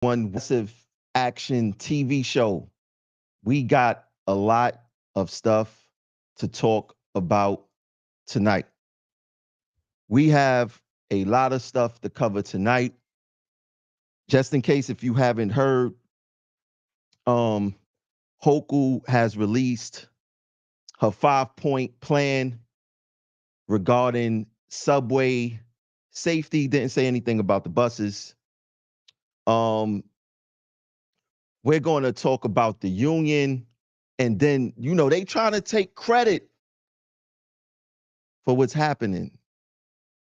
One massive action TV show. We got a lot of stuff to talk about tonight. We have a lot of stuff to cover tonight. Just in case if you haven't heard, um, Hoku has released her 5-point plan regarding subway safety. Didn't say anything about the buses. Um, we're going to talk about the union, and then they trying to take credit for what's happening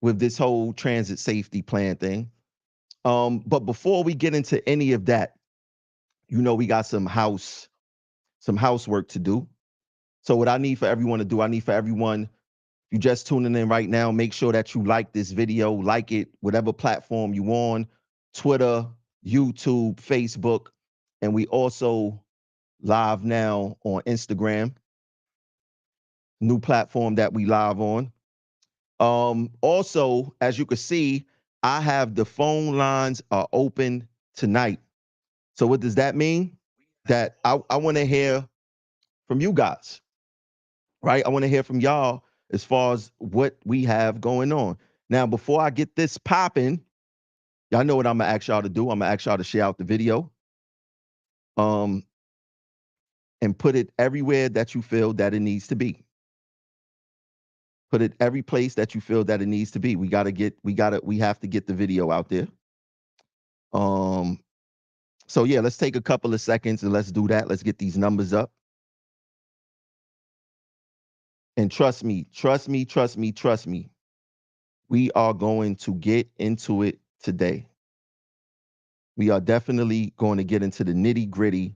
with this whole transit safety plan thing. But before we get into any of that, we got some housework to do. So what I need for everyone to do, I need for everyone, you just tuning in right now, make sure that you like this video, like it, whatever platform you on, Twitter, YouTube, Facebook, and we also live now on Instagram, new platform that we live on. Also, as you can see, I have the phone lines are open tonight. So what does that mean? That I want to hear from you guys, right? I want to hear from y'all as far as what we have going on. Now, before I get this popping, y'all know what I'm gonna ask y'all to do. I'm gonna ask y'all to share out the video, um, and put it everywhere that you feel that it needs to be. Put it every place that you feel that it needs to be. We have to get the video out there. Um, so yeah, let's take a couple of seconds and let's do that. Let's get these numbers up. And trust me, trust me, trust me, trust me. We are going to get into it today. We are definitely going to get into the nitty gritty.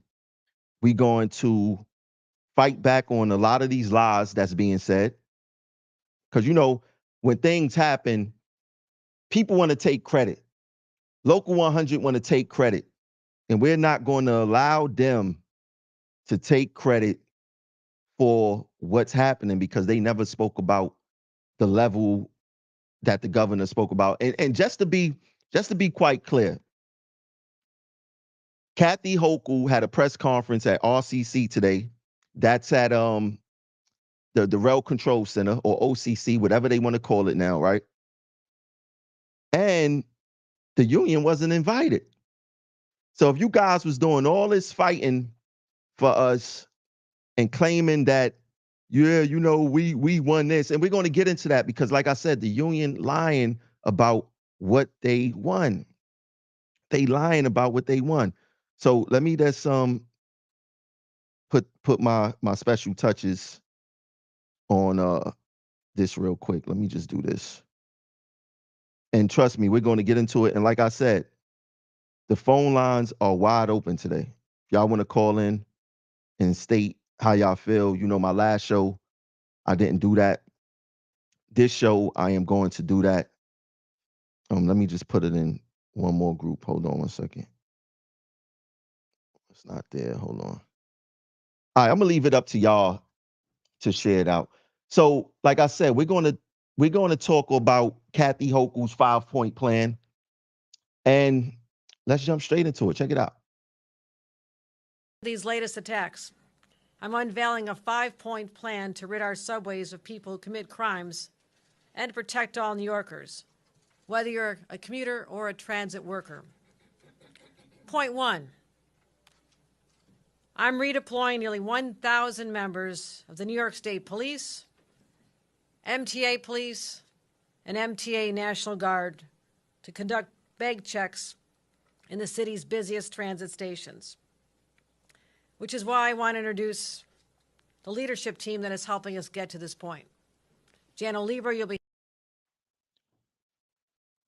We're going to fight back on a lot of these lies that's being said. Because, when things happen, people want to take credit. Local 100 want to take credit. And we're not going to allow them to take credit for what's happening because they never spoke about the level that the governor spoke about. And just to be quite clear, Kathy Hochul had a press conference at RCC today. That's at the Rail Control Center, or OCC, whatever they want to call it now, right? And the union wasn't invited. So if you guys was doing all this fighting for us and claiming that, yeah, we won this, and we're going to get into that because, like I said, the union lying about what they won. They lying about what they won. So let me just put my special touches on this real quick. Let me just do this. And trust me, we're going to get into it. And like I said, the phone lines are wide open today. If y'all want to call in and state how y'all feel, my last show, I didn't do that. This show, I am going to do that. Let me just put it in one more group. Hold on one second. It's not there. Hold on. All right, I'm gonna leave it up to y'all to share it out. So, like I said, we're gonna talk about Kathy Hochul's 5-point plan, and let's jump straight into it. Check it out. These latest attacks, I'm unveiling a 5-point plan to rid our subways of people who commit crimes and to protect all New Yorkers, whether you're a commuter or a transit worker. Point 1, I'm redeploying nearly 1,000 members of the New York State Police, MTA Police, and MTA National Guard to conduct bag checks in the city's busiest transit stations, which is why I want to introduce the leadership team that is helping us get to this point. Jan Oliver, you'll be.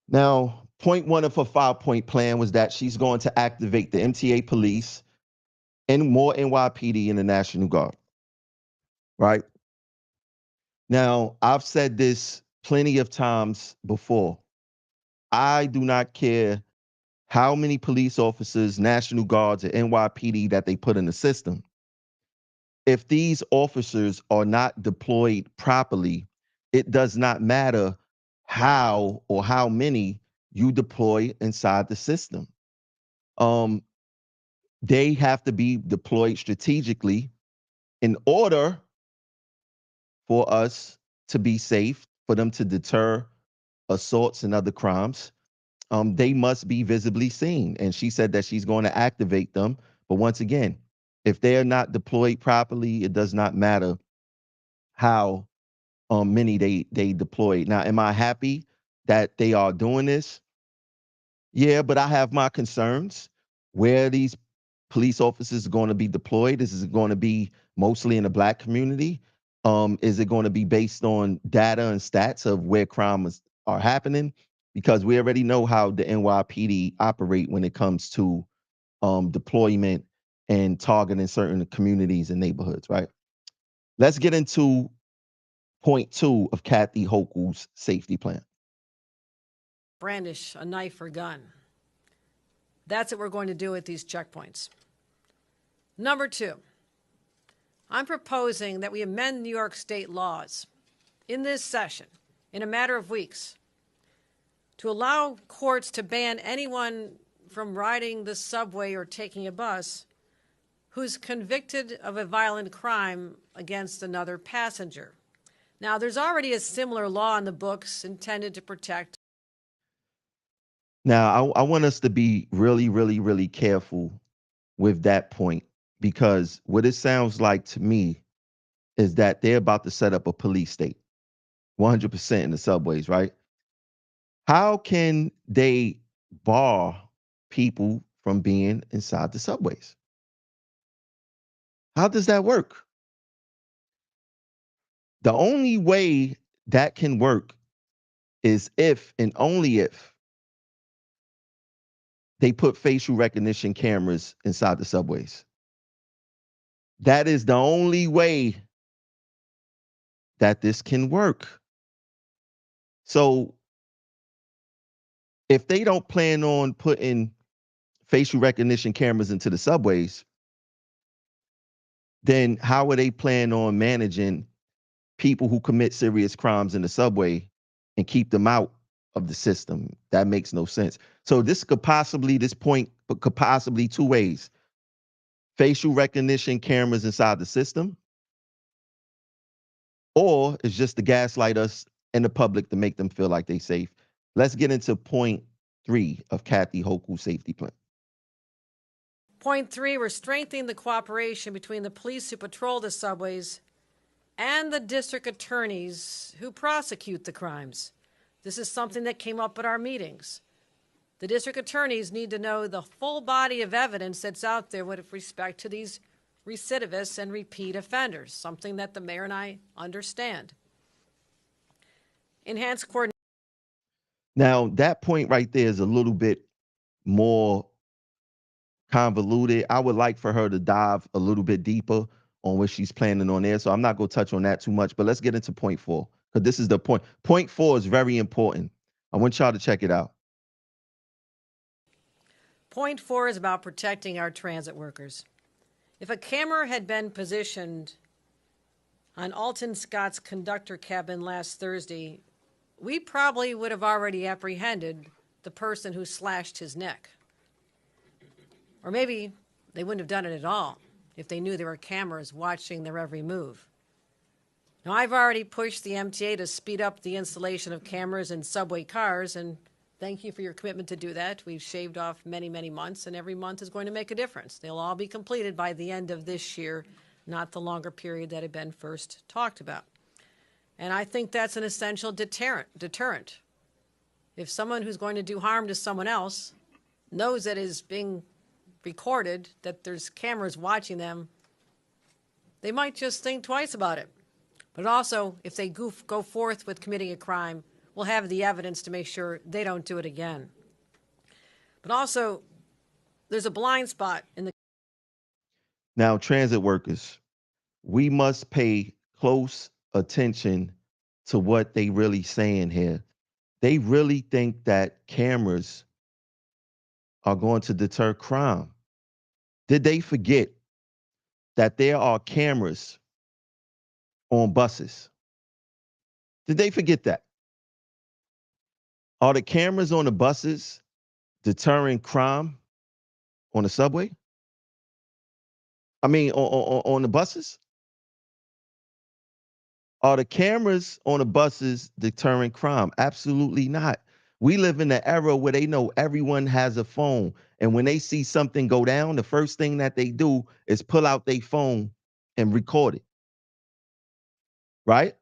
Now, point 1 of her 5-point plan was that she's going to activate the MTA Police and more NYPD and the National Guard, right? Now, I've said this plenty of times before. I do not care how many police officers, National Guards, or NYPD that they put in the system. If these officers are not deployed properly, it does not matter how or how many you deploy inside the system. Um, they have to be deployed strategically in order for us to be safe, for them to deter assaults and other crimes. They must be visibly seen. And she said that she's going to activate them. But once again, if they are not deployed properly, it does not matter how many they deployed. Now, am I happy that they are doing this? Yeah, but I have my concerns. Where these police officers are going to be deployed? Is it going to be mostly in the Black community? Is it going to be based on data and stats of where crimes are happening? Because we already know how the NYPD operate when it comes to deployment and targeting certain communities and neighborhoods, right? Let's get into point 2 of Kathy Hochul's safety plan. Brandish a knife or gun. That's what we're going to do at these checkpoints. Number 2, I'm proposing that we amend New York State laws in this session in a matter of weeks to allow courts to ban anyone from riding the subway or taking a bus who's convicted of a violent crime against another passenger. Now, there's already a similar law in the books intended to protect. Now, I want us to be really, really, really careful with that point, because what it sounds like to me is that they're about to set up a police state 100% in the subways, right? How can they bar people from being inside the subways? How does that work? The only way that can work is if and only if they put facial recognition cameras inside the subways. That is the only way that this can work. So if they don't plan on putting facial recognition cameras into the subways, then how are they planning on managing people who commit serious crimes in the subway and keep them out of the system? That makes no sense. So this point could possibly two ways: facial recognition cameras inside the system, or it's just to gaslight us and the public to make them feel like they're safe. Let's get into point 3 of Kathy Hoku's safety plan. Point 3, we're strengthening the cooperation between the police who patrol the subways and the district attorneys who prosecute the crimes. This is something that came up at our meetings. The district attorneys need to know the full body of evidence that's out there with respect to these recidivists and repeat offenders, something that the mayor and I understand. Enhanced coordination. Now, that point right there is a little bit more convoluted. I would like for her to dive a little bit deeper on what she's planning on there. So I'm not going to touch on that too much, but let's get into point 4, because this is the point. Point 4 is very important. I want y'all to check it out. Point 4 is about protecting our transit workers. If a camera had been positioned on Alton Scott's conductor cabin last Thursday, we probably would have already apprehended the person who slashed his neck. Or maybe they wouldn't have done it at all if they knew there were cameras watching their every move. Now, I've already pushed the MTA to speed up the installation of cameras in subway cars, and thank you for your commitment to do that. We've shaved off many, many months, and every month is going to make a difference. They'll all be completed by the end of this year, not the longer period that had been first talked about. And I think that's an essential deterrent. If someone who's going to do harm to someone else knows that is being recorded, that there's cameras watching them, they might just think twice about it. But also, if they go forth with committing a crime, we'll have the evidence to make sure they don't do it again. But also, there's a blind spot in the... Now, transit workers, we must pay close attention to what they really saying here. They really think that cameras are going to deter crime. Did they forget that there are cameras on buses? Did they forget that? Are the cameras on the buses deterring crime? on the subway? I mean, on the buses? Are the cameras on the buses deterring crime? Absolutely not. We live in an era where they know everyone has a phone. And when they see something go down, the first thing that they do is pull out their phone and record it, right?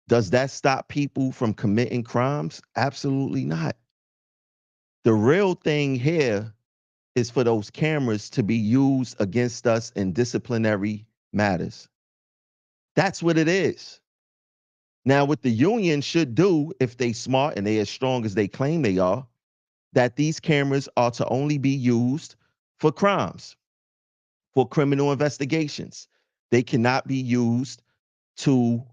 Does that stop people from committing crimes? Absolutely not. The real thing here is for those cameras to be used against us in disciplinary matters. That's what it is. Now, what the union should do, if they smart and they as strong as they claim they are, that these cameras are to only be used for crimes, for criminal investigations. They cannot be used to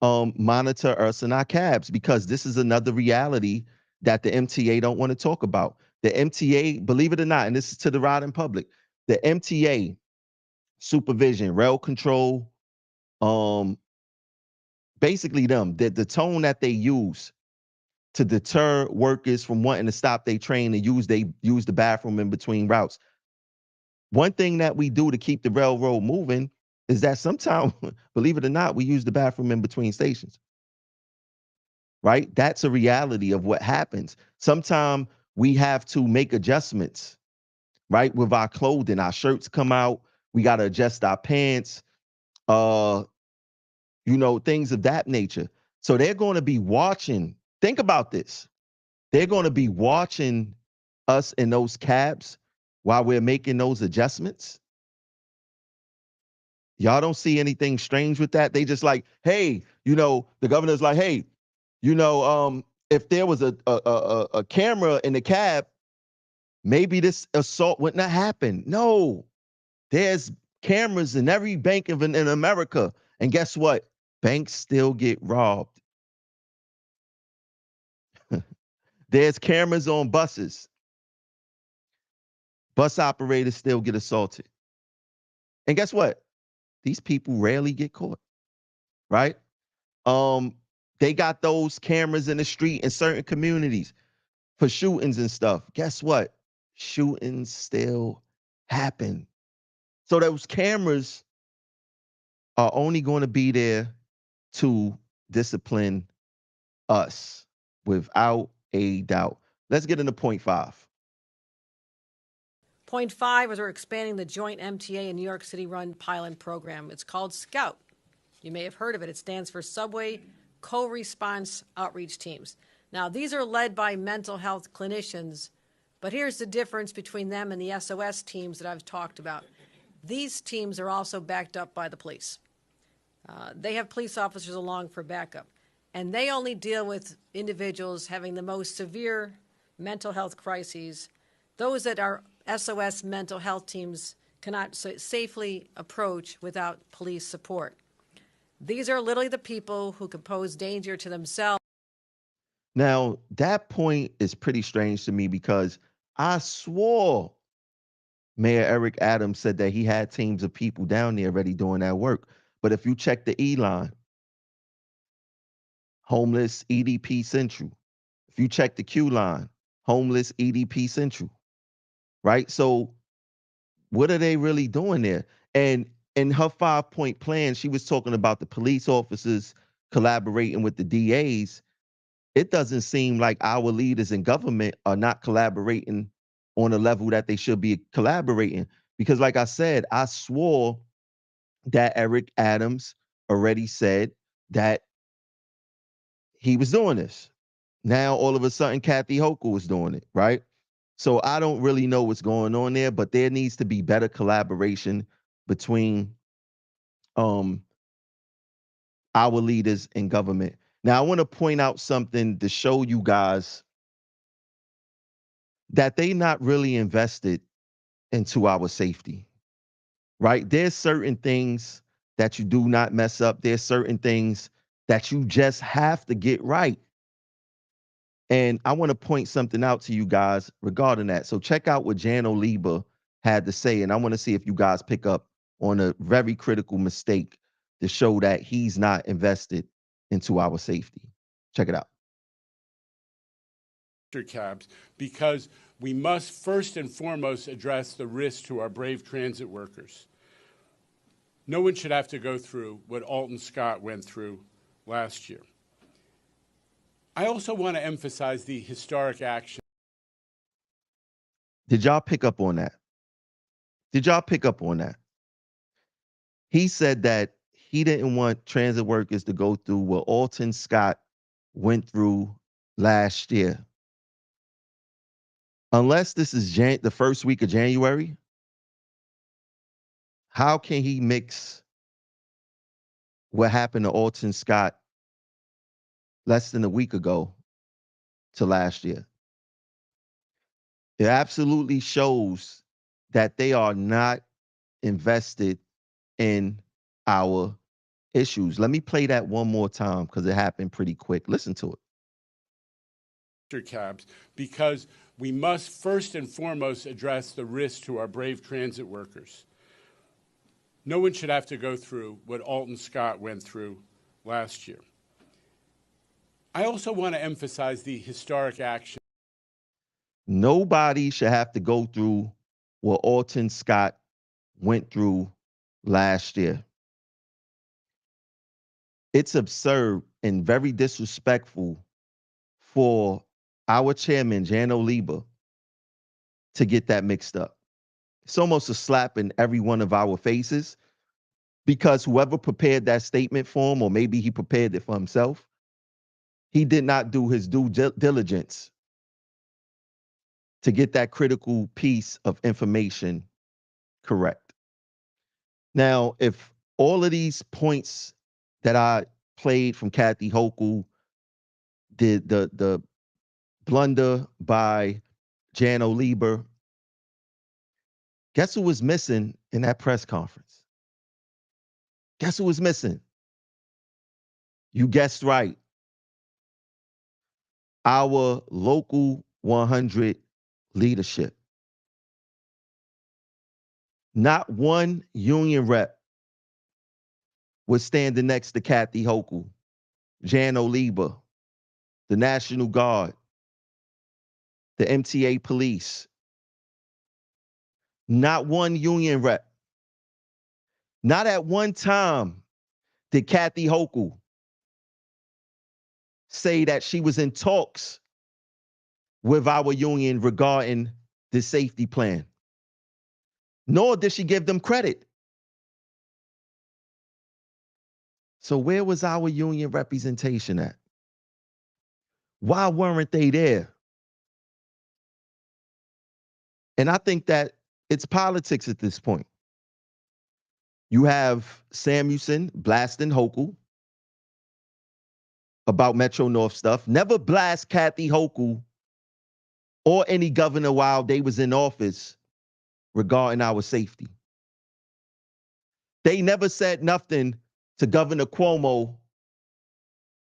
monitor us in our cabs, because this is another reality that the MTA don't want to talk about. The MTA, believe it or not, and this is to the riding public, the MTA supervision, rail control, um, basically the tone that they use to deter workers from wanting to stop their train and use the bathroom in between routes. One thing that we do to keep the railroad moving is that sometimes, believe it or not, we use the bathroom in between stations. Right? That's a reality of what happens. Sometimes we have to make adjustments, right? With our clothing, our shirts come out, we got to adjust our pants, uh, things of that nature. So they're going to be watching. Think about this. They're going to be watching us in those cabs while we're making those adjustments. Y'all don't see anything strange with that. They just like, hey, the governor's like, hey, if there was a camera in the cab, maybe this assault wouldn't have happened. No, there's cameras in every bank in America. And guess what? Banks still get robbed. There's cameras on buses. Bus operators still get assaulted. And guess what? These people rarely get caught, right? Um, they got those cameras in the street in certain communities for shootings and stuff. Guess what? Shootings still happen. So those cameras are only going to be there to discipline us without a doubt. Let's get into point 5. Point 5 is we're expanding the joint MTA and New York City run pilot program. It's called SCOUT. You may have heard of it. It stands for Subway Co-Response Outreach Teams. Now, these are led by mental health clinicians, but here's the difference between them and the SOS teams that I've talked about. These teams are also backed up by the police. They have police officers along for backup, and they only deal with individuals having the most severe mental health crises, those that our SOS mental health teams cannot safely approach without police support. These are literally the people who can pose danger to themselves. Now, that point is pretty strange to me because I swore Mayor Eric Adams said that he had teams of people down there already doing that work. But if you check the E line, homeless EDP Central. If you check the Q line, homeless EDP Central, right? So what are they really doing there? And in her 5-point plan, she was talking about the police officers collaborating with the DAs. It doesn't seem like our leaders in government are not collaborating on a level that they should be collaborating. Because like I said, I swore that Eric Adams already said that he was doing this. Now all of a sudden Kathy Hochul is doing it, right? So I don't really know what's going on there, but there needs to be better collaboration between um our leaders in government. Now I want to point out something to show you guys that they not really invested into our safety, right? There's certain things that you do not mess up. There's certain things that you just have to get right. And I want to point something out to you guys regarding that. So check out what Jan Oliba had to say. And I want to see if you guys pick up on a very critical mistake to show that he's not invested into our safety. Check it out. cabs because we must first and foremost address the risk to our brave transit workers. No one should have to go through what Alton Scott went through last year. I also want to emphasize the historic action. Did y'all pick up on that? Did y'all pick up on that? He said that he didn't want transit workers to go through what Alton Scott went through last year. Unless this is the first week of January, how can he mix what happened to Alton Scott less than a week ago to last year? It absolutely shows that they are not invested in our issues. Let me play that one more time because it happened pretty quick. Listen to it. Cabs because we must first and foremost address the risk to our brave transit workers. No one should have to go through what Alton Scott went through last year. I also want to emphasize the historic action. Nobody should have to go through what Alton Scott went through last year. It's absurd and very disrespectful for our chairman, Jan Oliba, to get that mixed up. It's almost a slap in every one of our faces because whoever prepared that statement for him, or maybe he prepared it for himself, he did not do his due diligence to get that critical piece of information correct. Now, if all of these points that I played from Kathy Hochul, the blunder by Jan Oliba, guess who was missing in that press conference? Guess who was missing? You guessed right. Our local 100 leadership. Not one union rep was standing next to Kathy Hochul, Jan Oliba, the National Guard, the MTA police. Not one union rep. Not at one time did Kathy Hochul say that she was in talks with our union regarding the safety plan. Nor did she give them credit. So where was our union representation at? Why weren't they there? And I think that it's politics at this point. You have Samuelson blasting Hoku about Metro North stuff. Never blast Kathy Hochul or any governor while they was in office regarding our safety. They never said nothing to Governor Cuomo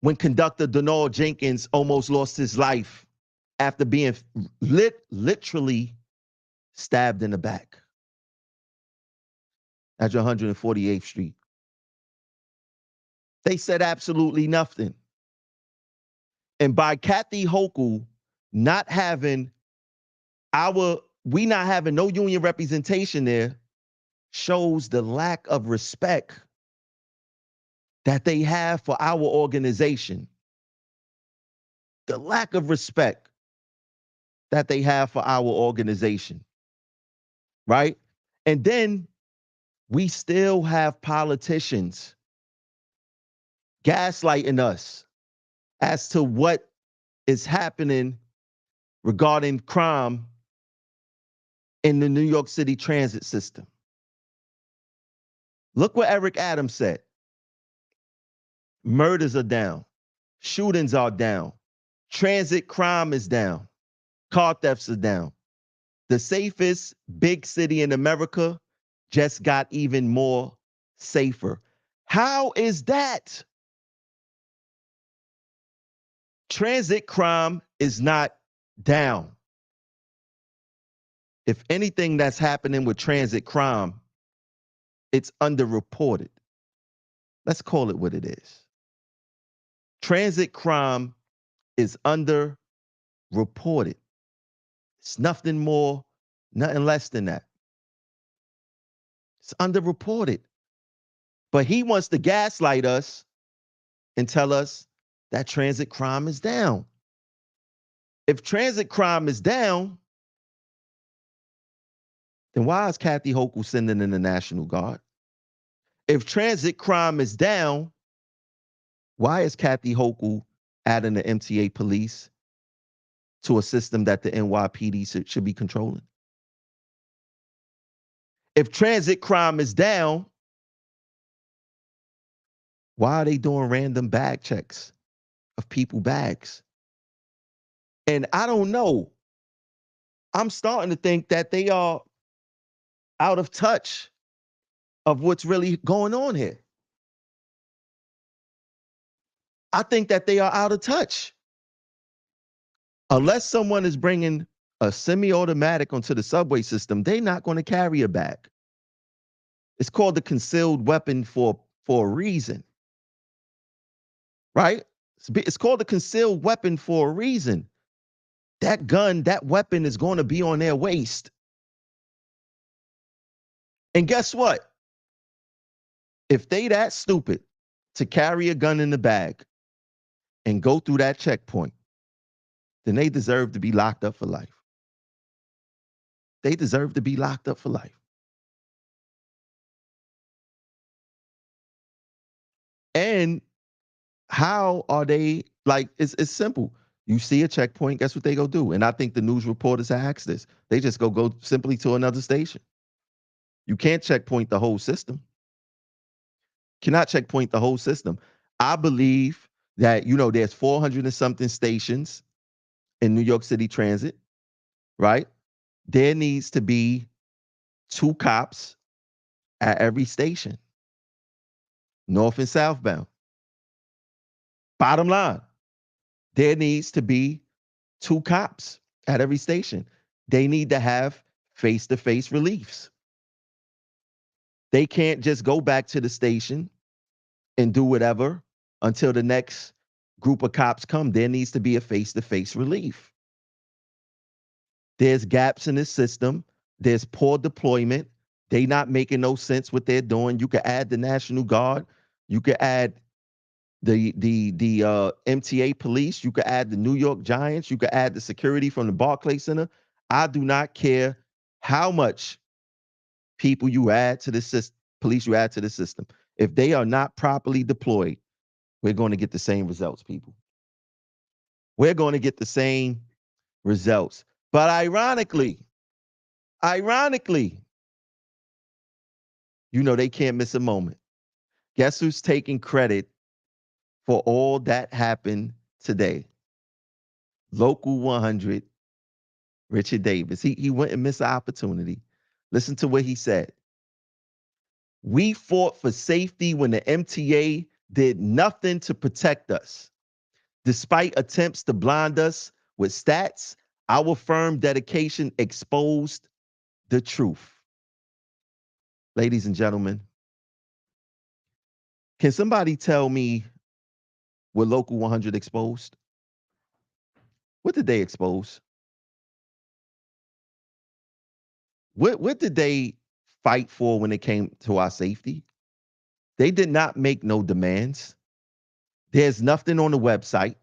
when conductor Denard Jenkins almost lost his life after being literally stabbed in the back at 148th Street. They said absolutely nothing. And by Kathy Hochul not having not having no union representation there shows the lack of respect that they have for our organization. The lack of respect that they have for our organization, right? And then we still have politicians gaslighting us as to what is happening regarding crime in the New York City transit system. Look what Eric Adams said. Murders are down. Shootings are down. Transit crime is down. Car thefts are down. The safest big city in America just got even more safer. How is that? Transit crime is not down. If anything that's happening with transit crime, it's underreported. Let's call it what it is. Transit crime is underreported. underreported. It's nothing more, nothing less than that. It's underreported. But he wants to gaslight us and tell us that transit crime is down. If transit crime is down, then why is Kathy Hochul sending in the National Guard? If transit crime is down, why is Kathy Hochul adding the MTA police to a system that the NYPD should be controlling? If transit crime is down, why are they doing random bag checks of people bags? And I don't know. I'm starting to think that they are out of touch of what's really going on here. I think that they are out of touch. Unless someone is bringing a semi-automatic onto the subway system, they're not going to carry a bag. It's called the concealed weapon for a reason, right? It's called a concealed weapon for a reason. That gun, that weapon is going to be on their waist. And guess what? If they that stupid to carry a gun in the bag and go through that checkpoint, then they deserve to be locked up for life. They deserve to be locked up for life. And how are they, like, it's simple. You see a checkpoint, guess what they go do? And I think the news reporters asked this. They just go simply to another station. You can't checkpoint the whole system. Cannot checkpoint the whole system. I believe that, there's 400 and something stations in New York City Transit, right? There needs to be 2 cops at every station, north and southbound. Bottom line, there needs to be 2 cops at every station. They need to have face-to-face reliefs. They can't just go back to the station and do whatever until the next group of cops come. There needs to be a face-to-face relief. There's gaps in the system. There's poor deployment. They not making no sense what they're doing. You could add the National Guard. You could add the MTA police. You could add the New York Giants. You could add the security from the Barclays Center. I do not care how much people you add to the system, police you add to the system. If they are not properly deployed, we're going to get the same results, people. We're going to get the same results. But ironically, they can't miss a moment. Guess who's taking credit for all that happened today? Local 100, Richard Davis. He went and missed the opportunity. Listen to what he said. We fought for safety when the MTA did nothing to protect us. Despite attempts to blind us with stats, our firm dedication exposed the truth. Ladies and gentlemen, can somebody tell me what Local 100 exposed? What did they expose? What did they fight for when it came to our safety? They did not make no demands. There's nothing on the website.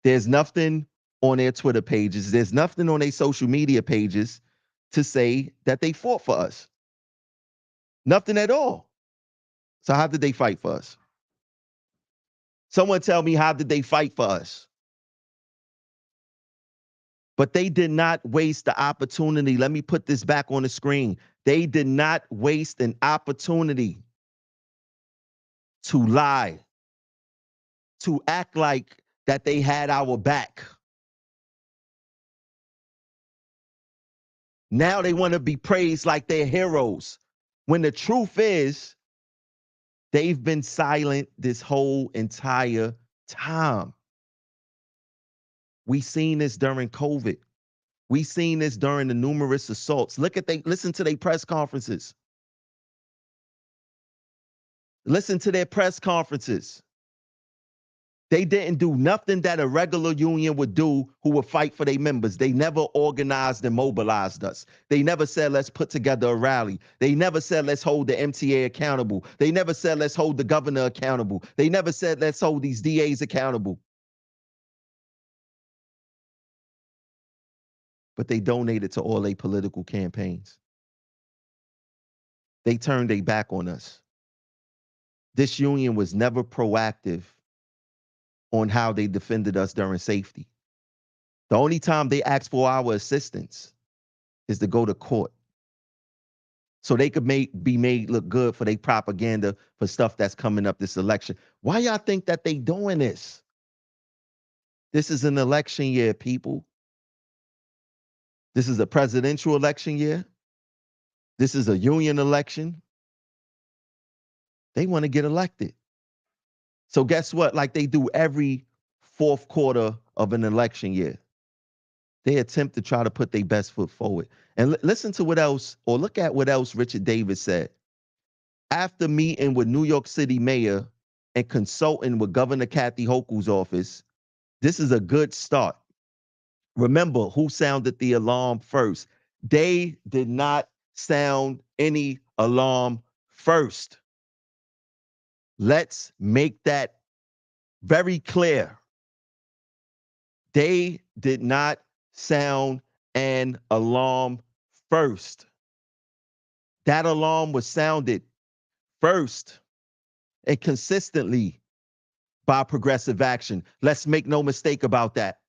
There's nothing on their Twitter pages. There's nothing on their social media pages to say that they fought for us. Nothing at all. So how did they fight for us? Someone tell me, how did they fight for us? But they did not waste the opportunity. Let me put this back on the screen. They did not waste an opportunity to lie, to act like that they had our back. Now they want to be praised like they're heroes, when the truth is they've been silent this whole entire time. We seen this during COVID. We seen this during the numerous assaults. Listen to their press conferences. Listen to their press conferences. They didn't do nothing that a regular union would do who would fight for their members. They never organized and mobilized us. They never said, let's put together a rally. They never said, let's hold the MTA accountable. They never said, let's hold the governor accountable. They never said, let's hold these DAs accountable. But they donated to all their political campaigns. They turned their back on us. This union was never proactive on how they defended us during safety. The only time they asked for our assistance is to go to court, so they could be made look good for their propaganda for stuff that's coming up this election. Why y'all think that they doing this? This is an election year, people. This is a presidential election year. This is a union election. They want to get elected. So guess what? Like they do every fourth quarter of an election year, they attempt to try to put their best foot forward. And listen to what else, or look at what else Richard Davis said. After meeting with New York City Mayor and consulting with Governor Kathy Hochul's office, this is a good start. Remember who sounded the alarm first. They did not sound any alarm first. Let's make that very clear. They did not sound an alarm first. That alarm was sounded first and consistently by progressive action. Let's make no mistake about that.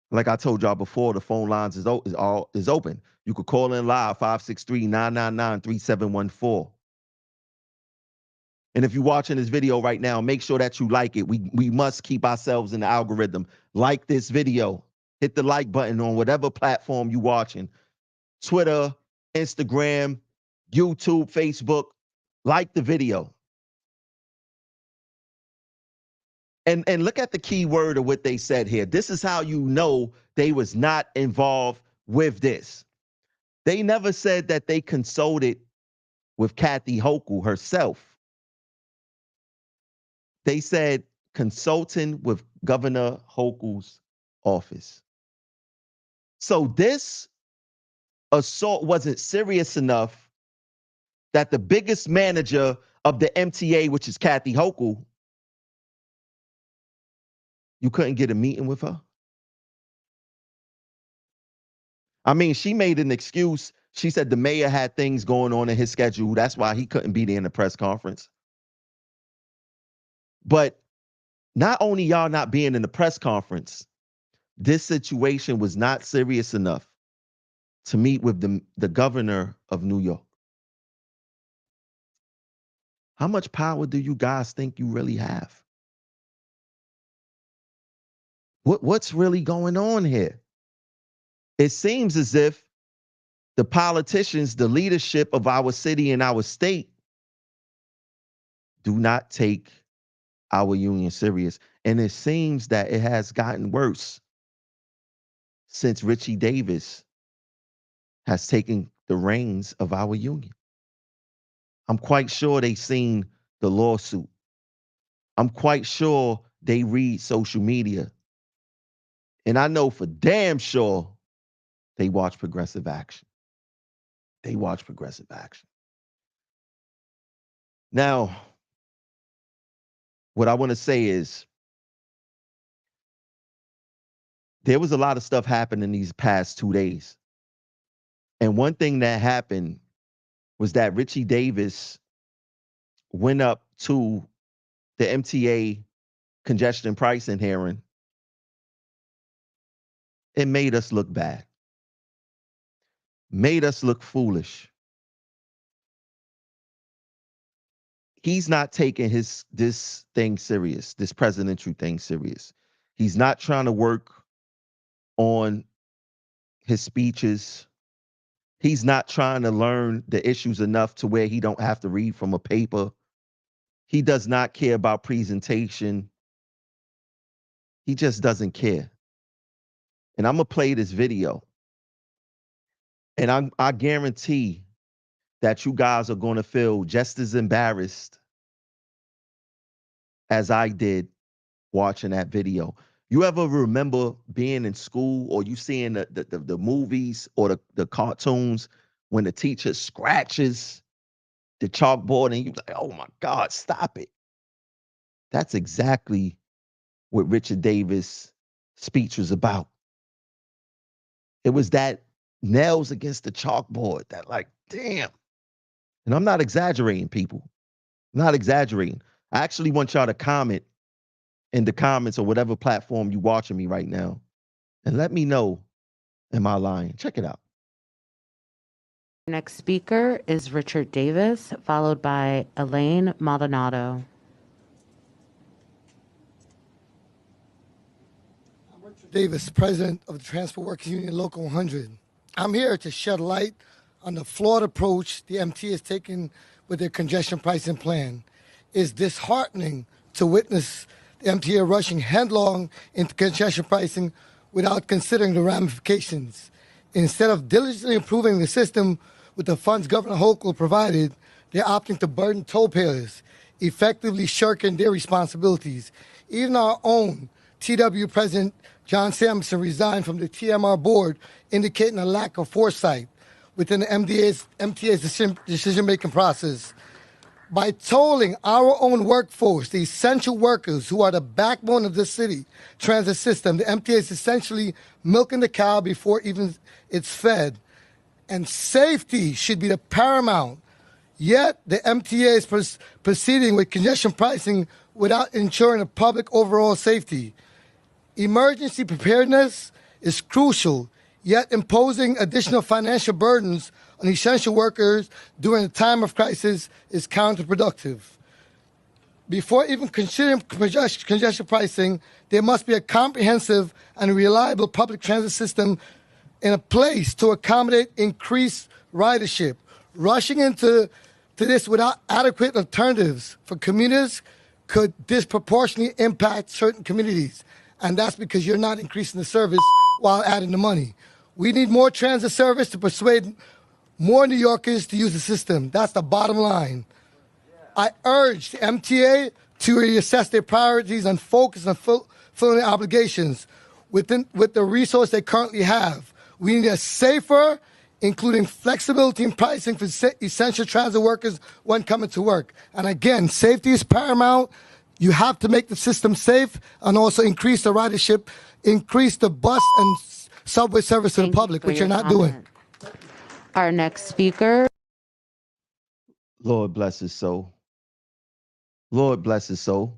Like I told y'all before, the phone lines is open. You could call in live, 563-999-3714. And if you're watching this video right now, make sure that you like it. We must keep ourselves in the algorithm. Like this video. Hit the like button on whatever platform you're watching. Twitter, Instagram, YouTube, Facebook. Like the video. And look at the key word of what they said here. This is how you know they was not involved with this. They never said that they consulted with Kathy Hoku herself. They said consulting with Governor Hochul's office. So this assault wasn't serious enough that the biggest manager of the MTA, which is Kathy Hochul, you couldn't get a meeting with her? I mean, she made an excuse. She said the mayor had things going on in his schedule. That's why he couldn't be there in the press conference. But not only y'all not being in the press conference, this situation was not serious enough to meet with the governor of New York. How much power do you guys think you really have? What's really going on here? It seems as if the politicians, the leadership of our city and our state do not take our union serious. And it seems that it has gotten worse since Richie Davis has taken the reins of our union. I'm quite sure they've seen the lawsuit. I'm quite sure they read social media. And I know for damn sure they watch Progressive Action. They watch Progressive Action. Now, what I want to say is there was a lot of stuff happening these past 2 days. And one thing that happened was that Richie Davis went up to the MTA congestion pricing hearing. It made us look bad. Made us look foolish. He's not taking this thing serious, this presidential thing serious. He's not trying to work on his speeches. He's not trying to learn the issues enough to where he don't have to read from a paper. He does not care about presentation. He just doesn't care. And I'm gonna play this video. And I guarantee that you guys are gonna feel just as embarrassed as I did watching that video. You ever remember being in school or you seeing the movies or the cartoons when the teacher scratches the chalkboard and you're like, oh my God, stop it. That's exactly what Richard Davis' speech was about. It was that nails against the chalkboard that like, damn. And I'm not exaggerating, people. I'm not exaggerating. I actually want y'all to comment in the comments or whatever platform you watching me right now. And let me know, am I lying? Check it out. Next speaker is Richard Davis, followed by Elaine Maldonado. Davis, president of the Transport Workers Union Local 100. I'm here to shed light on the flawed approach the MTA has taken with their congestion pricing plan. It's disheartening to witness the MTA rushing headlong into congestion pricing without considering the ramifications. Instead of diligently improving the system with the funds Governor Hochul provided, they're opting to burden toll payers, effectively shirking their responsibilities. Even our own TW President John Samuelson resigned from the TMR board, indicating a lack of foresight within the MTA's decision-making process. By tolling our own workforce, the essential workers who are the backbone of this city transit system, the MTA is essentially milking the cow before even it's fed. And safety should be the paramount. Yet the MTA is proceeding with congestion pricing without ensuring the public overall safety. Emergency preparedness is crucial, yet imposing additional financial burdens on essential workers during a time of crisis is counterproductive. Before even considering congestion pricing, there must be a comprehensive and reliable public transit system in a place to accommodate increased ridership. Rushing into this without adequate alternatives for commuters could disproportionately impact certain communities. And that's because you're not increasing the service while adding the money. We need more transit service to persuade more New Yorkers to use the system. That's the bottom line. I urge the MTA to reassess their priorities and focus on fulfilling their obligations with the resource they currently have. We need a safer, including flexibility in pricing for essential transit workers when coming to work. And again, safety is paramount. You have to make the system safe and also increase the ridership, increase the bus and subway service to the public, which you're not doing. Our next speaker. Lord bless his soul. Lord bless his soul.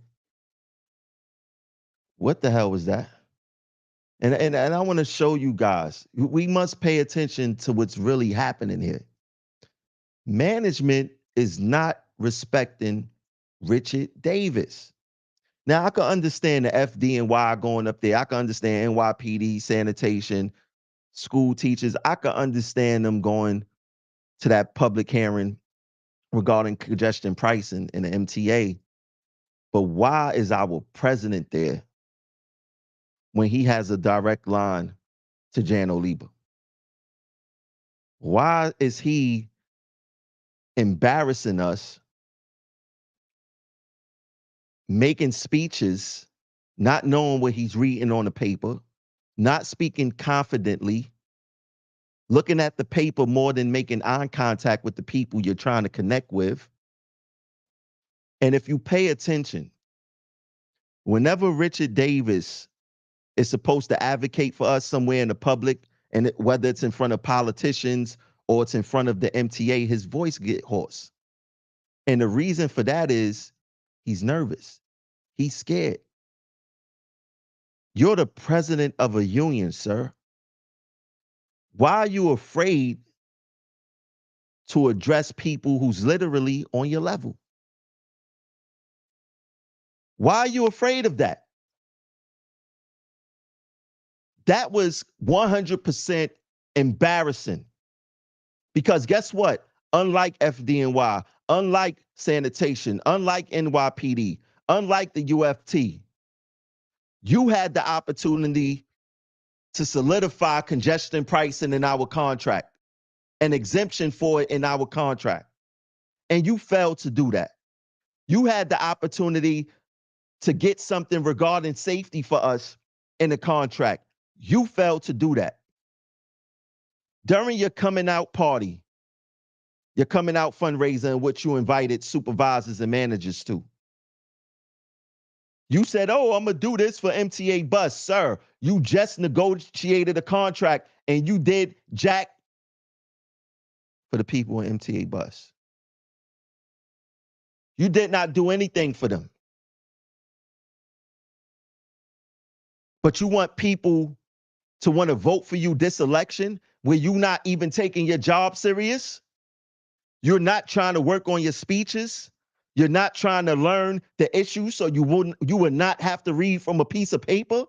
What the hell was that? And I want to show you guys, we must pay attention to what's really happening here. Management is not respecting Richard Davis. Now, I can understand the FDNY going up there. I can understand NYPD, sanitation, school teachers. I can understand them going to that public hearing regarding congestion pricing in the MTA. But why is our president there when he has a direct line to Jan Oliba? Why is he embarrassing us, making speeches, not knowing what he's reading on the paper, not speaking confidently, looking at the paper more than making eye contact with the people you're trying to connect with? And if you pay attention, whenever Richard Davis is supposed to advocate for us somewhere in the public, and whether it's in front of politicians or it's in front of the MTA, his voice get hoarse. And the reason for that is he's nervous. He's scared. You're the president of a union, sir. Why are you afraid to address people who's literally on your level? Why are you afraid of that? That was 100% embarrassing. Because guess what? Unlike FDNY, unlike sanitation, unlike NYPD, unlike the UFT, you had the opportunity to solidify congestion pricing in our contract, an exemption for it in our contract. And you failed to do that. You had the opportunity to get something regarding safety for us in the contract. You failed to do that. During your coming out party, your coming out fundraiser in which you invited supervisors and managers to, you said, oh, I'm going to do this for MTA Bus. Sir, you just negotiated a contract and you did jack for the people in MTA Bus. You did not do anything for them. But you want people to want to vote for you this election where you're not even taking your job serious? You're not trying to work on your speeches. You're not trying to learn the issues so you would not have to read from a piece of paper.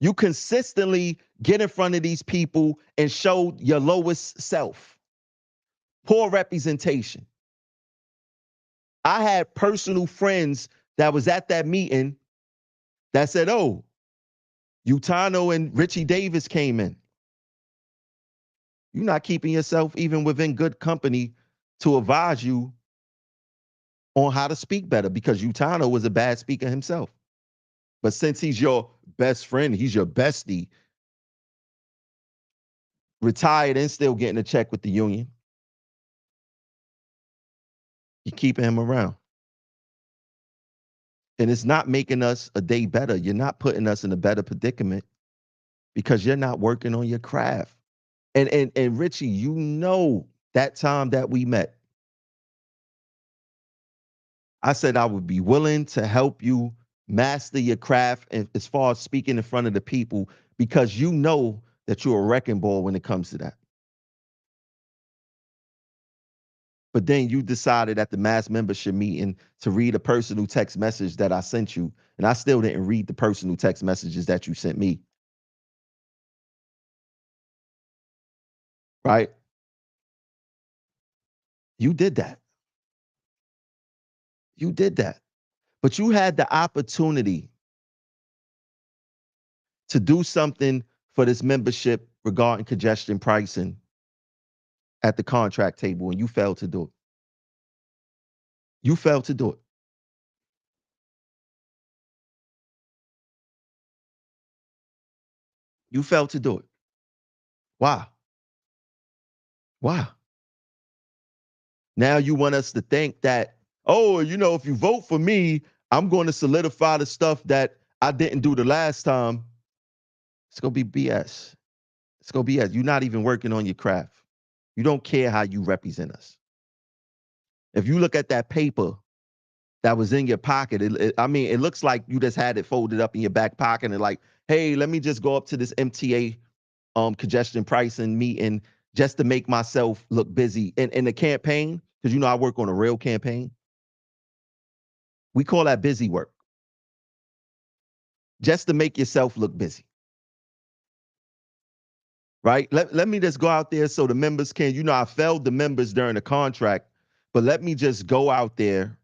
You consistently get in front of these people and show your lowest self. Poor representation. I had personal friends that was at that meeting that said, oh, Utano and Richie Davis came in. You're not keeping yourself even within good company to advise you on how to speak better, because Utano was a bad speaker himself. But since he's your best friend, he's your bestie, retired and still getting a check with the union, you're keeping him around. And it's not making us a day better. You're not putting us in a better predicament because you're not working on your craft. And Richie, you know that time that we met, I said I would be willing to help you master your craft as far as speaking in front of the people, because you know that you're a wrecking ball when it comes to that. But then you decided at the mass membership meeting to read a personal text message that I sent you, and I still didn't read the personal text messages that you sent me. Right? You did that. You did that. But you had the opportunity to do something for this membership regarding congestion pricing at the contract table, and you failed to do it. You failed to do it. You failed to do it. Why? Why? Now you want us to think that, oh, if you vote for me, I'm going to solidify the stuff that I didn't do the last time. It's going to be BS. It's going to be BS. You're not even working on your craft. You don't care how you represent us. If you look at that paper that was in your pocket, it looks like you just had it folded up in your back pocket and like, hey, let me just go up to this MTA congestion pricing meeting just to make myself look busy. In the campaign, because I work on a real campaign, we call that busy work. Just to make yourself look busy. Right? Let me just go out there so the members can, I failed the members during the contract, but let me just go out there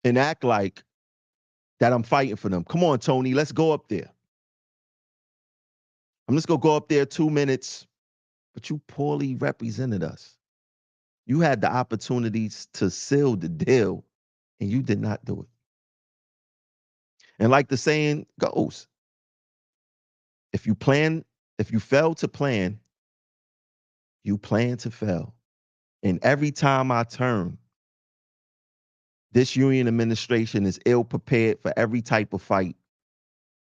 and act like that I'm fighting for them. Come on, Tony, let's go up there. I'm just going to go up there 2 minutes, but you poorly represented us. You had the opportunities to seal the deal, and you did not do it. And like the saying goes, if you fail to plan, you plan to fail. And every time I turn, this union administration is ill prepared for every type of fight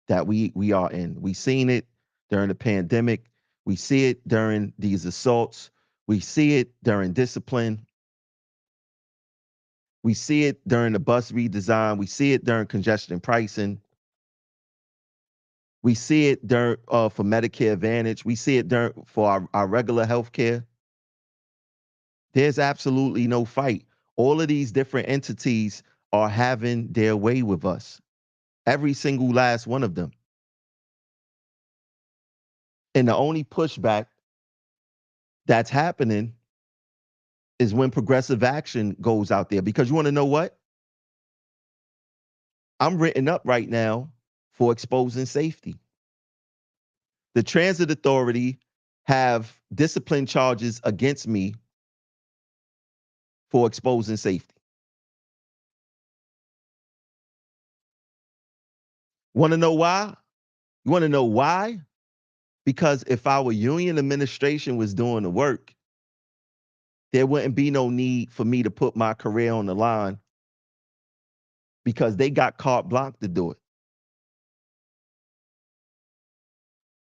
that we are in. We seen it during the pandemic. We see it during these assaults. We see it during discipline. We see it during the bus redesign. We see it during congestion pricing. We see it during for Medicare Advantage. We see it for our regular health care. There's absolutely no fight. All of these different entities are having their way with us. Every single last one of them. And the only pushback that's happening is when progressive action goes out there. Because you want to know what? I'm written up right now for exposing safety. The Transit Authority have discipline charges against me for exposing safety. Want to know why? You want to know why? Because if our union administration was doing the work, there wouldn't be no need for me to put my career on the line because they got carte blanche to do it.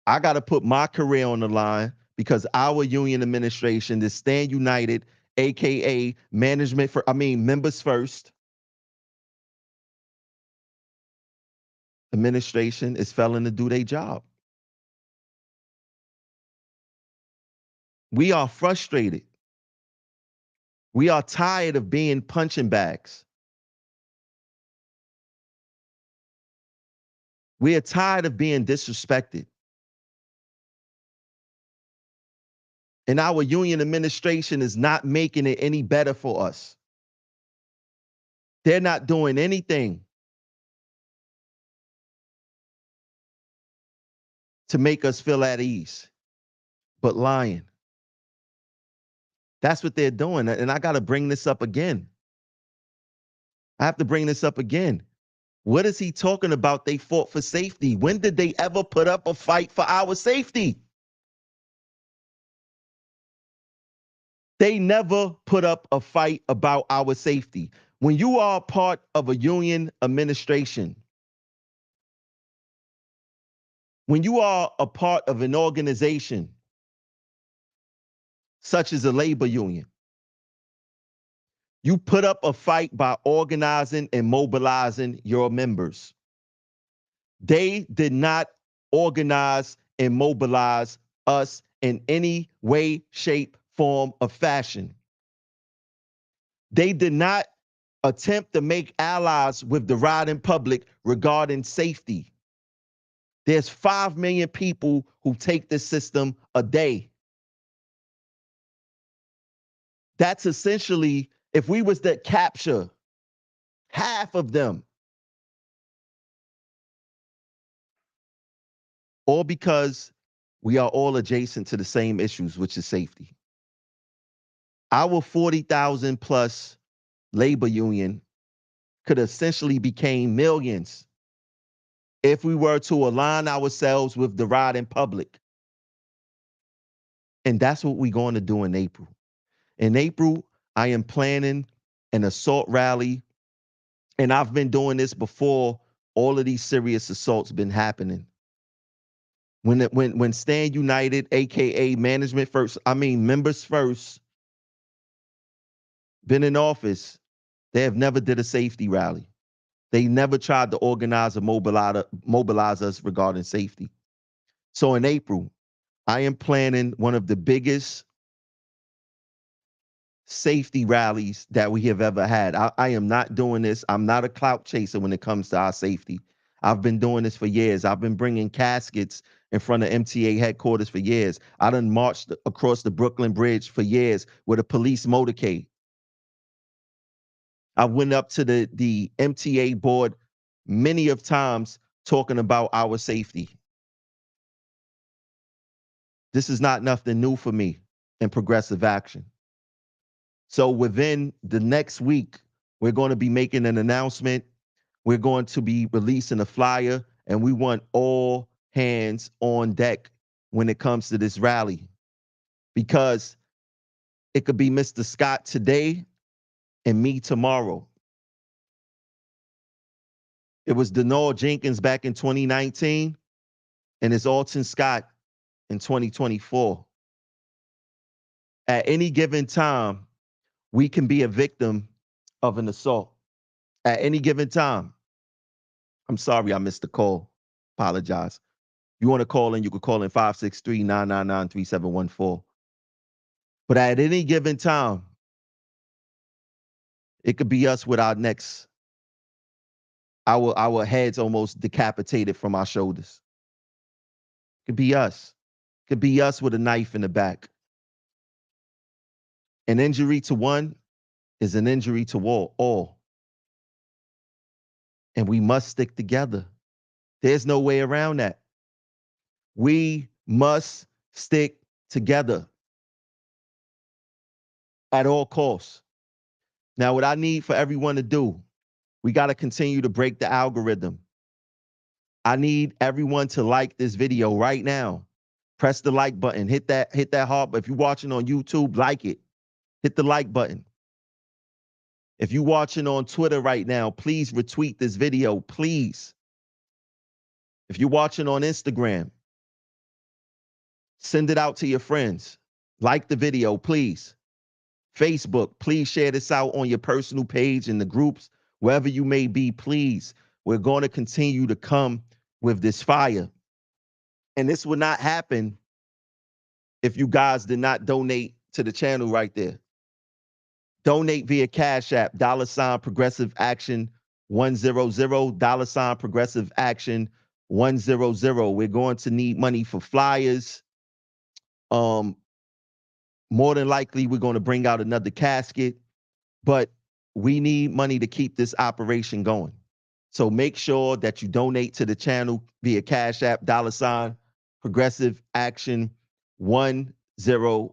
I got to put my career on the line because our union administration, the Stand United, AKA members first administration is failing to do their job. We are frustrated. We are tired of being punching bags. We are tired of being disrespected. And our union administration is not making it any better for us. They're not doing anything to make us feel at ease, but lying. That's what they're doing. And I got to bring this up again. I have to bring this up again. What is he talking about? They fought for safety. When did they ever put up a fight for our safety? They never put up a fight about our safety. When you are part of a union administration, when you are a part of an organization such as a labor union, you put up a fight by organizing and mobilizing your members. They did not organize and mobilize us in any way, shape, form, or fashion. They did not attempt to make allies with the riding public regarding safety. There's 5 million people who take this system a day. That's essentially, if we was to capture half of them, all because we are all adjacent to the same issues, which is safety. Our 40,000 plus labor union could essentially become millions if we were to align ourselves with the riding public. And that's what we're going to do in April. In April, I am planning an assault rally, and I've been doing this before all of these serious assaults been happening. When Stand United, aka members first, been in office, they have never did a safety rally. They never tried to organize or mobilize us regarding safety. So in April, I am planning one of the biggest safety rallies that we have ever had. I am not doing this. I'm not a clout chaser when it comes to our safety. I've been doing this for years. I've been bringing caskets in front of MTA headquarters for years. I done marched across the Brooklyn Bridge for years with a police motorcade. I went up to the MTA board many of times talking about our safety. This is not nothing new for me in progressive action. So within the next week, we're going to be making an announcement. We're going to be releasing a flyer, and we want all hands on deck when it comes to this rally, because it could be Mr. Scott today and me tomorrow. It was Denard Jenkins back in 2019, and it's Alton Scott in 2024. At any given time, we can be a victim of an assault. At any given time. I'm sorry I missed the call. Apologize. You want to call in, you could call in 563-999-3714. But at any given time, it could be us with our necks, our heads almost decapitated from our shoulders. It could be us. It could be us with a knife in the back. An injury to one is an injury to all. And we must stick together. There's no way around that. We must stick together at all costs. Now, what I need for everyone to do, we got to continue to break the algorithm. I need everyone to like this video right now. Press the like button. Hit that heart. If you're watching on YouTube, like it. Hit the like button. If you're watching on Twitter right now, please retweet this video, please. If you're watching on Instagram, send it out to your friends. Like the video, please. Facebook, please share this out on your personal page in the groups, wherever you may be, please. We're going to continue to come with this fire. And this would not happen if you guys did not donate to the channel right there. Donate via Cash App, $ Progressive Action 100, $ Progressive Action 100. We're going to need money for flyers. More than likely, we're going to bring out another casket, but we need money to keep this operation going. So make sure that you donate to the channel via Cash App, $ Progressive Action 100.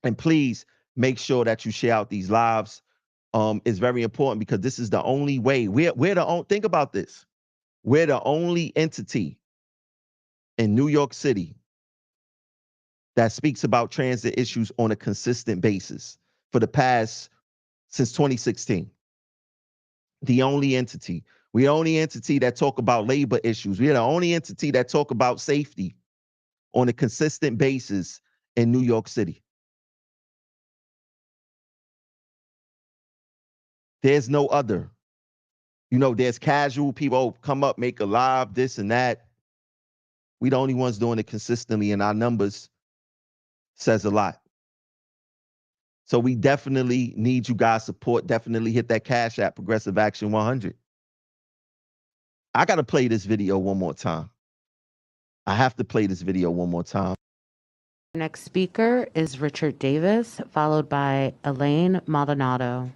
And please make sure that you share out these lives. It's very important because this is the only way. Think about this. We're the only entity in New York City that speaks about transit issues on a consistent basis since 2016. The only entity. We're the only entity that talk about labor issues. We're the only entity that talk about safety on a consistent basis in New York City. There's no other. There's casual people come up, make a live, this and that. We the only ones doing it consistently, and our numbers says a lot. So we definitely need you guys' support. Definitely hit that Cash App, Progressive Action 100. I got to play this video one more time. I have to play this video one more time. Next speaker is Richard Davis, followed by Elaine Maldonado.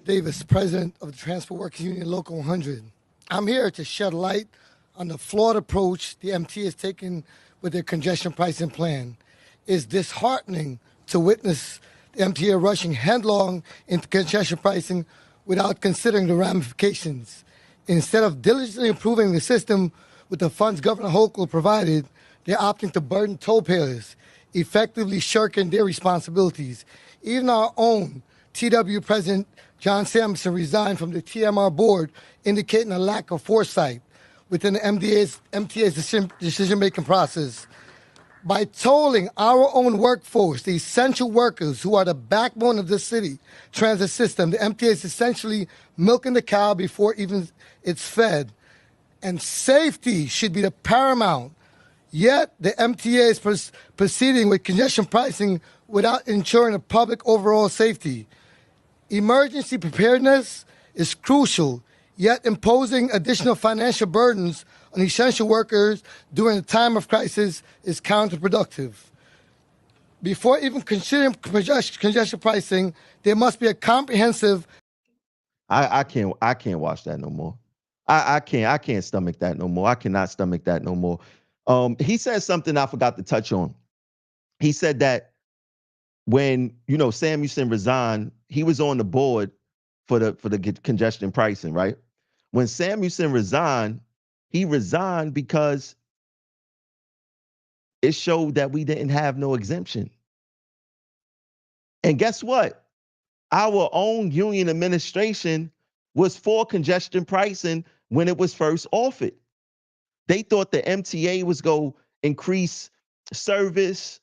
Davis, president of the Transport Workers Union Local 100. I'm here to shed light on the flawed approach the MTA has taken with their congestion pricing plan. It's disheartening to witness the MTA rushing headlong into congestion pricing without considering the ramifications. Instead of diligently improving the system with the funds Governor Hochul provided, they're opting to burden toll payers, effectively shirking their responsibilities. Even our own TW President John Samuelson resigned from the TMR board, indicating a lack of foresight within the MTA's decision-making process. By tolling our own workforce, the essential workers who are the backbone of the city transit system, the MTA is essentially milking the cow before even it's fed. And safety should be the paramount. Yet the MTA is proceeding with congestion pricing without ensuring the public overall safety. Emergency preparedness is crucial, yet imposing additional financial burdens on essential workers during a time of crisis is counterproductive. Before even considering congestion pricing, there must be a comprehensive. I can't watch that no more. I can't stomach that no more. I cannot stomach that no more. He said something I forgot to touch on. He said that when Samuelson resigned, he was on the board for the congestion pricing, right? When Samuelson resigned, he resigned because it showed that we didn't have no exemption. And guess what? Our own union administration was for congestion pricing when it was first offered. They thought the MTA was going to increase service.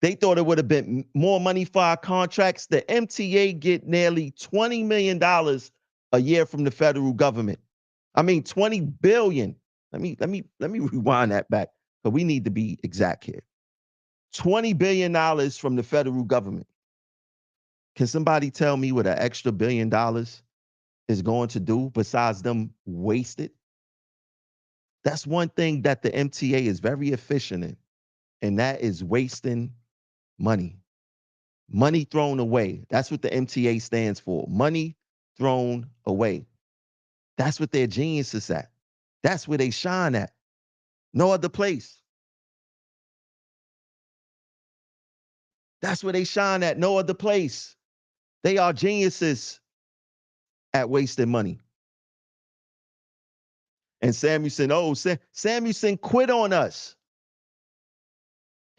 They thought it would have been more money for our contracts. The MTA get nearly $20 million a year from the federal government. I mean, 20 billion. Let me rewind that back, because we need to be exact here. $20 billion from the federal government. Can somebody tell me what an extra $1 billion is going to do besides them waste it? That's one thing that the MTA is very efficient in, and that is wasting money. Money thrown away. That's what the MTA stands for. Money thrown away. That's what their genius is at. That's where they shine at. No other place. That's where they shine at, no other place. They are geniuses at wasting money. And Samuelson quit on us.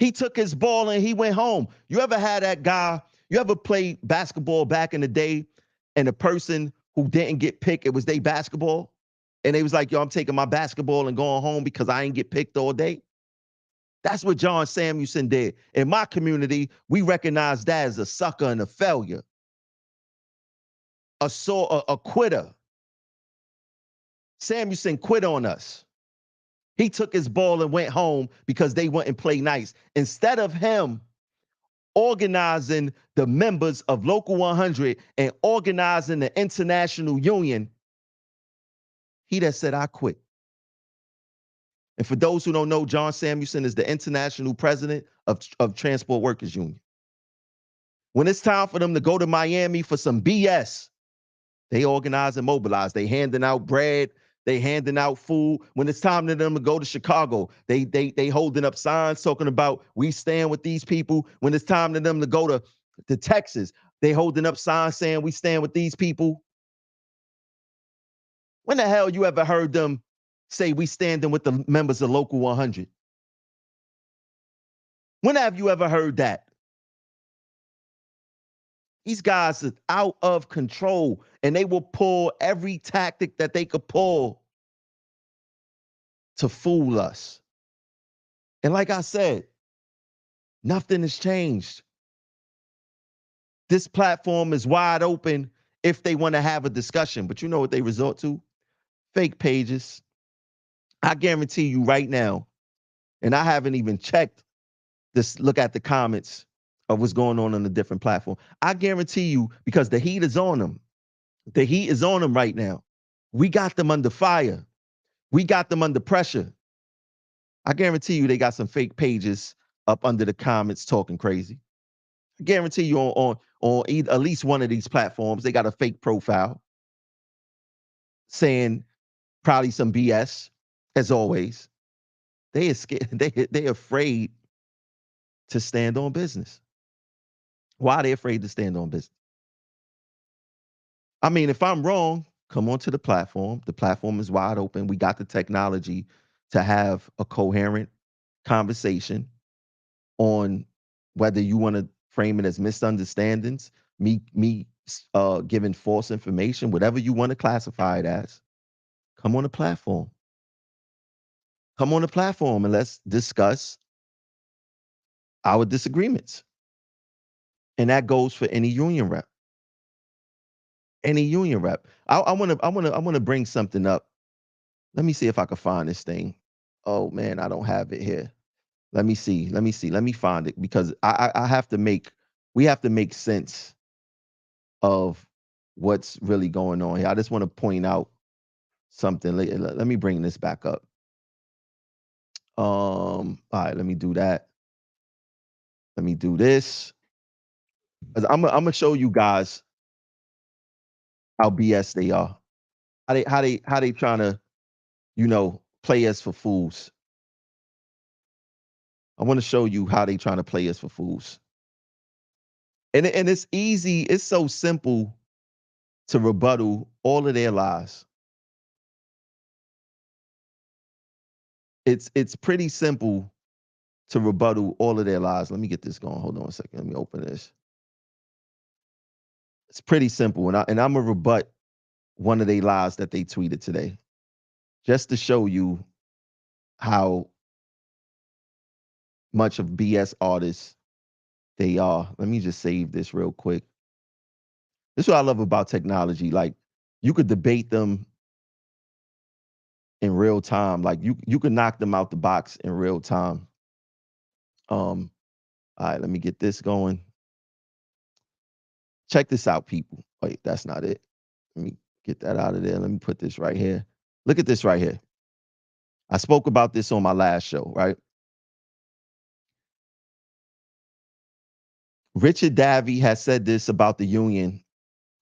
He took his ball and he went home. You ever had that guy, you ever played basketball back in the day and the person who didn't get picked, it was their basketball? And they was like, yo, I'm taking my basketball and going home because I ain't get picked all day. That's what John Samuelson did. In my community, we recognize that as a sucker and a failure, a quitter. Samuelson quit on us. He took his ball and went home because they wouldn't play nice. Instead of him organizing the members of Local 100 and organizing the international union, he just said, I quit. And for those who don't know, John Samuelson is the international president of Transport Workers Union. When it's time for them to go to Miami for some BS, they organize and mobilize. They handing out bread. They handing out food. When it's time for them to go to Chicago, they holding up signs talking about we stand with these people. When it's time for them to go to Texas, they holding up signs saying we stand with these people. When the hell you ever heard them say we standing with the members of Local 100? When have you ever heard that? These guys are out of control, and they will pull every tactic that they could pull to fool us. And like I said, nothing has changed. This platform is wide open if they want to have a discussion, but you know what they resort to? Fake pages. I guarantee you right now, and I haven't even checked this, look at the comments of what's going on the different platform. I guarantee you, because the heat is on them. The heat is on them right now. We got them under fire. We got them under pressure. I guarantee you they got some fake pages up under the comments talking crazy. I guarantee you on at least one of these platforms, they got a fake profile saying probably some BS, as always. They are scared, they afraid to stand on business. Why are they afraid to stand on business? I mean, if I'm wrong, come onto the platform. The platform is wide open. We got the technology to have a coherent conversation on whether you want to frame it as misunderstandings, me giving false information, whatever you want to classify it as. Come on the platform. Come on the platform and let's discuss our disagreements. And that goes for any union rep. Any union rep. I want to bring something up. Let me see if I can find this thing. Oh man, I don't have it here. Let me see. Let me find it, because I have to make, we have to make sense of what's really going on here. I just want to point out something. Let me bring this back up. All right, let me do that. Let me do this. I'm gonna show you guys how BS they are. How they trying to, play us for fools. I want to show you how they trying to play us for fools. And it's easy, it's so simple to rebuttal all of their lies. It's pretty simple to rebuttal all of their lies. Let me get this going. Hold on a second. Let me open this. It's pretty simple. And I'm gonna rebut one of their lies that they tweeted today, just to show you how much of BS artists they are. Let me just save this real quick. This is what I love about technology. Like, you could debate them in real time. Like, you could knock them out the box in real time. All right, let me get this going. Check this out, people. Wait, that's not it. Let me get that out of there. Let me put this right here. Look at this right here. I spoke about this on my last show, right? Richard Davey has said this about the union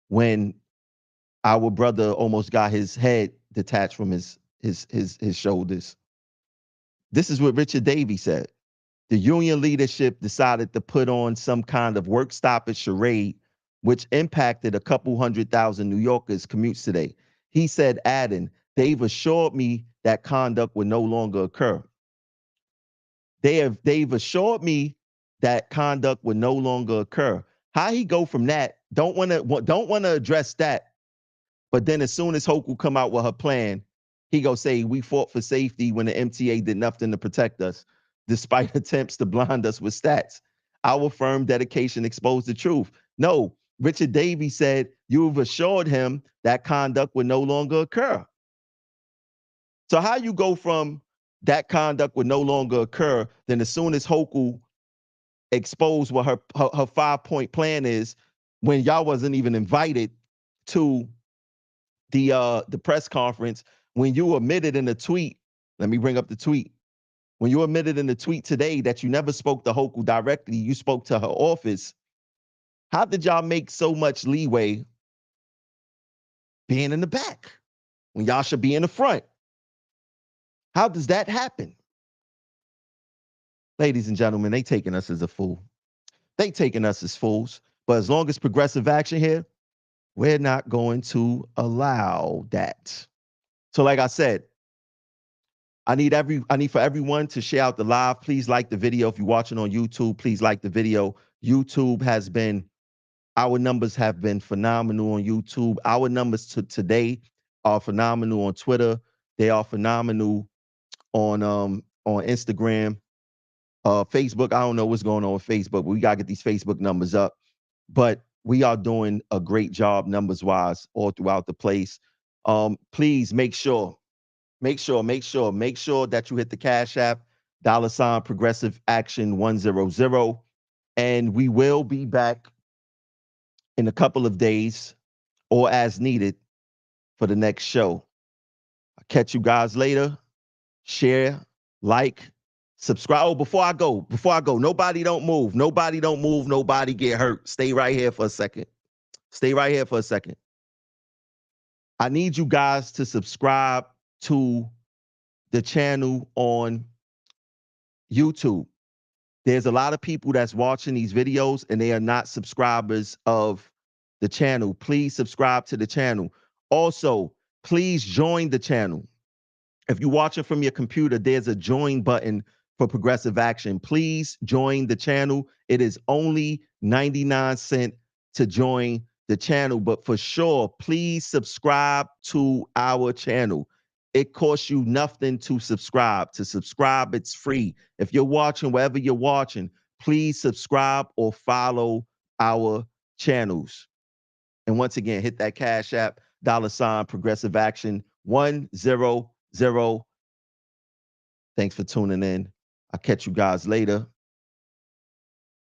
when our brother almost got his head detached from his shoulders. This is what Richard Davey said. The union leadership decided to put on some kind of work stoppage charade, which impacted a couple 100,000 New Yorkers' commutes today. He said, adding, they've assured me that conduct will no longer occur. They've assured me that conduct will no longer occur. How he go from that? Don't want to address that. But then as soon as Hoku come out with her plan, he go say we fought for safety when the MTA did nothing to protect us, despite attempts to blind us with stats. Our firm dedication exposed the truth. No, Richard Davies said you've assured him that conduct would no longer occur. So how you go from that conduct would no longer occur, then as soon as Hoku exposed what her 5-point plan is, when y'all wasn't even invited to the press conference, when you admitted in a tweet, let me bring up the tweet. When you admitted in the tweet today that you never spoke to Hoku directly, you spoke to her office. How did y'all make so much leeway being in the back when y'all should be in the front? How does that happen? Ladies and gentlemen, they taking us as a fool. They taking us as fools. But as long as progressive action here, we're not going to allow that. So like I said, I need for everyone to share out the live. Please like the video. If you're watching on YouTube, please like the video. Our numbers have been phenomenal on YouTube. Our numbers today are phenomenal on Twitter. They are phenomenal on Instagram. Facebook, I don't know what's going on with Facebook, but we gotta get these Facebook numbers up. But we are doing a great job numbers-wise all throughout the place. Please make sure that you hit the Cash App, $ Progressive Action 100. And we will be back in a couple of days or as needed for the next show. I'll catch you guys later. Share, like, subscribe. Oh, before I go, nobody don't move. Nobody get hurt. Stay right here for a second. I need you guys to subscribe to the channel on YouTube. There's a lot of people that's watching these videos and they are not subscribers of the channel. Please subscribe to the channel. Also, please join the channel. If you're watching from your computer, there's a join button for Progressive Action. Please join the channel. It is only 99 cents to join the channel, but for sure, please subscribe to our channel. It costs you nothing to subscribe. To subscribe, it's free. If you're watching, wherever you're watching, please subscribe or follow our channels. And once again, hit that Cash App, $ Progressive Action 100. Thanks for tuning in. I'll catch you guys later.